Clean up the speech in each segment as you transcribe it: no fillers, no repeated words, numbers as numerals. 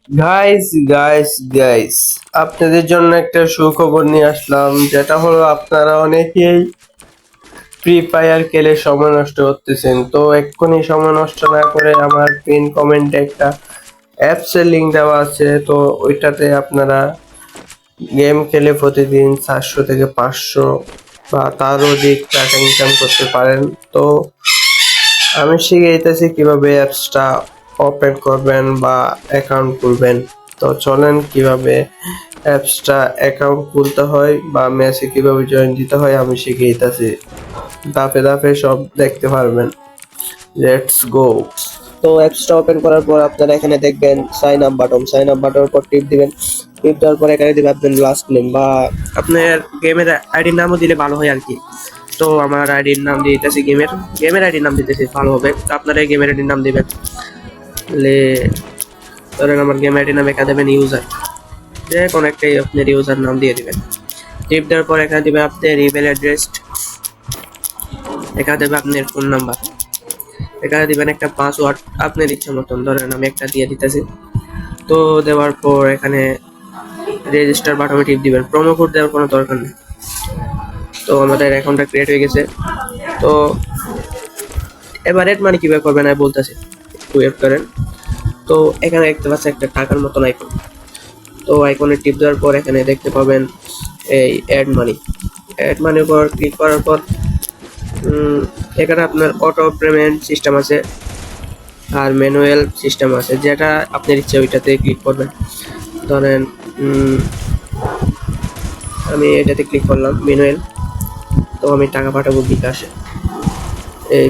Guys guys guys আপনাদের জন্য একটা সুখবর নিয়ে আসলাম, যেটা হলো আপনারা অনেকেই ফ্রি ফায়ার খেলে সময় নষ্ট করতেছেন। তো এক্ষুনি সময় নষ্ট না করে আমার পিন কমেন্টে একটা অ্যাপসের লিঙ্ক দেওয়া আছে, তো ওইটাতে আপনারা গেম খেলে প্রতিদিন 400 থেকে 500 বা তার অধিক টাকা ইনকাম করতে পারেন। তো আমি শিখাইতেছি কিভাবে অ্যাপসটা ওপেন করবেন বা অ্যাকাউন্ট খুলবেন। তো চলেন কিভাবে অ্যাপসটা অ্যাকাউন্ট খুলতে হয় বা ম্যাচে কিভাবে জয়েন দিতে হয় আমি শিখাইতেছি। ধাপে ধাপে সব দেখতে পারবেন। Let's go. তো অ্যাপসটা ওপেন করার পর আপনারা এখানে দেখবেন সাইন আপ বাটনের উপর টিপ দিবেন। টিপ দেওয়ার পর এখানে দিবেন আপনার লাস্ট নেম বা আপনার গেমের আইডির নামও দিলে ভালো হয় আর কি। তো আমার আইডির নাম দিয়ে দিতেছি, গেমের আইডির নাম দিতেছি, ভালো হবে। তো আপনারা এই গেমের আইডির নাম দিবেন। লে ধরেন আমার গেম আইডির নাম এখানে দেবেন ইউজার, যে কোনো একটা আপনার ইউজার নাম দিয়ে দিবেন। টিপ দেওয়ার পর এখানে দিবেন আপনার ইমেল অ্যাড্রেস, এখানে দেবেন আপনার ফোন নাম্বার, এখানে দিবেন একটা পাসওয়ার্ড আপনার ইচ্ছা মতন, ধরেন আমি একটা দিয়ে দিতেছি। তো দেওয়ার পর এখানে রেজিস্টার বাটনে টিপ দিবেন। প্রোমো কোড দেওয়ার কোনো দরকার নেই। তো আমাদের অ্যাকাউন্টটা ক্রিয়েট হয়ে গেছে। তো এবার রেড মানি কীভাবে করবেন আমি বলতেছি, একটু ওয়েট করেন। তো এখানে দেখতে পাচ্ছেন একটা টাকার মতন আইকন। তো আইকনে টিপ দেওয়ার পর এখানে দেখতে পাবেন এই অ্যাড মানির উপর ক্লিক করার পর এখানে আপনার অটো পেমেন্ট সিস্টেম আছে আর ম্যানুয়াল সিস্টেম আছে, যেটা আপনার ইচ্ছা ওইটাতে ক্লিক করবেন। ধরেন আমি এটাতে ক্লিক করলাম ম্যানুয়াল। তো আমি টাকা পাঠাবো বিকাশে, এই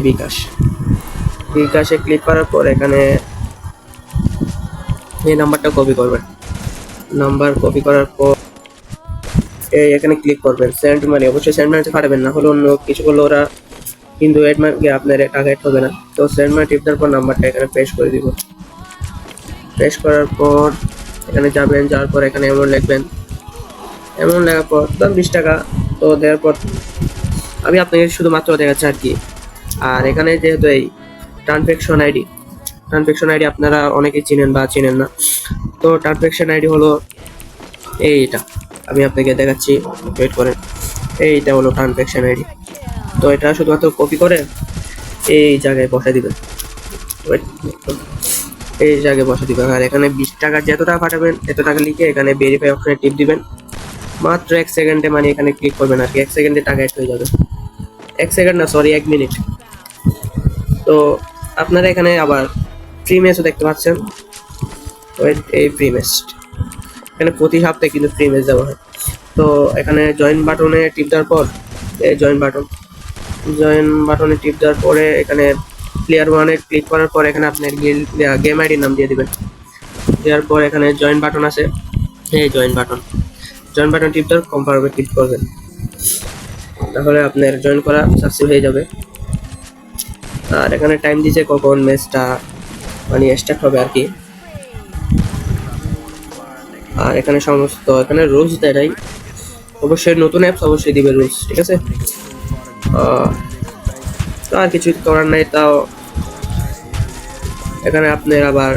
বিকাশে ক্লিক করার পর এখানে এই নাম্বারটা কপি করবেন। নাম্বার কপি করার পর এই এখানে ক্লিক করবেন সেন্ড মানি। অবশ্যই সেন্ড মানিতে পাঠাবেন, না হলে অন্য কিছু করলে ওরা কিন্তু এড মানি আপনার টাকা এড হবে না। তো সেন্ড মানি টিপ দেওয়ার পর নাম্বারটা এখানে পেস্ট করে দিব। পেস্ট করার পর এখানে যাবেন, যাওয়ার পর এখানে অ্যামাউন্ট লিখবেন। অ্যামাউন্ট লেখার পর ধর 20 টাকা। তো দেওয়ার পর আমি আপনাকে শুধুমাত্র দেখাচ্ছি আর কি। আর এখানে যেহেতু এই ট্রানজ্যাকশন আইডি আপনারা অনেকেই চিনেন বা চিনেন না। তো ট্রানজ্যাকশন আইডি হলো এইটা, আমি আপনাকে দেখাচ্ছি, ওয়েট করেন। এইটা হলো ট্রানজ্যাকশন আইডি। তো এটা শুধুমাত্র কপি করে এই জায়গায় বসে দিবেন। এই জায়গায় বসে দিবেন আর এখানে 20 টাকা যত টাকা পাঠাবেন এত টাকা লিখে এখানে ভেরিফাই অপশনে টিপ দিবেন। মাত্র 1 সেকেন্ডে মানে এখানে ক্লিক করবেন আর কি, 1 সেকেন্ডে টাকা অ্যাড হয়ে যাবে। 1 সেকেন্ড না, সরি 1 মিনিট। তো আপনারা এখানে আবার ফ্রি ম্যাচও দেখতে পাচ্ছেন। তো এই ফ্রি ম্যাচ এখানে প্রতি সপ্তাহে কিন্তু ফ্রি ম্যাচ দেওয়া হয়। তো এখানে জয়েন বাটনে টিপ দেওয়ার পর এই জয়েন বাটনে টিপ দেওয়ার পরে এখানে প্লেয়ার ওয়ানে ক্লিক করার পর এখানে আপনার গেম আইডির নাম দিয়ে দিবেন। দেওয়ার পর এখানে জয়েন বাটন আছে, এই জয়েন বাটন টিপ দেওয়ার কনফার্মে ক্লিক করবেন, তাহলে আপনার জয়েন করা সাকসেস হয়ে যাবে। আর এখানে টাইম দিয়েছে কখন ম্যাচটা মানে স্টার্ট হবে আর কি। আর এখানে সমস্ত এখানে রুলস দেয়, অবশ্যই নতুন অ্যাপস অবশ্যই দিবে রুলস, ঠিক আছে। তো আর কিছু করার নাই। তাও এখানে আপনার আবার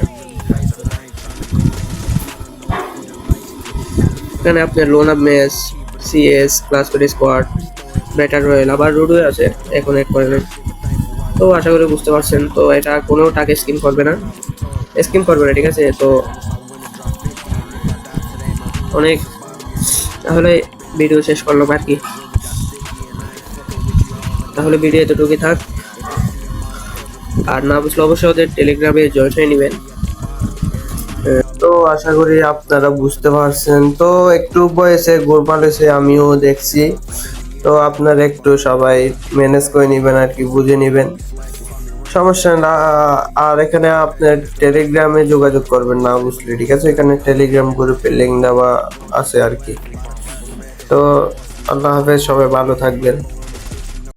এখানে আপনার loan up match, CS, class squad, batter royal, আবার রুডওয়ে আছে, এখন এড করে নেন। তো আশা করি বুঝতে পারছেন। তো এটা কোনো টাকা স্কিম করবে না, ঠিক আছে। তো অনেক, তাহলে ভিডিও শেষ করলাম আর কি। তাহলে ভিডিও এতটুকুই থাক। আর না বুঝলে অবশ্যই ওদের টেলিগ্রামে জয়েন হয়ে নেবেন। তো আশা করি আপনারা বুঝতে পারছেন। তো একটু বয়সে গোলমাল হয়েছে, আমিও দেখছি। তো আপনারা একটু সবাই ম্যানেজ করে নেবেন আর কি, বুঝে নেবেন, সমস্যা না। আর এখানে আপনার টেলিগ্রামে যোগাযোগ করবেন না বুঝলে, ঠিক আছে। এখানে টেলিগ্রাম গ্রুপের লিঙ্ক দেওয়া আছে আর কি। তো আল্লাহ হাফেজ, সবাই ভালো থাকবেন।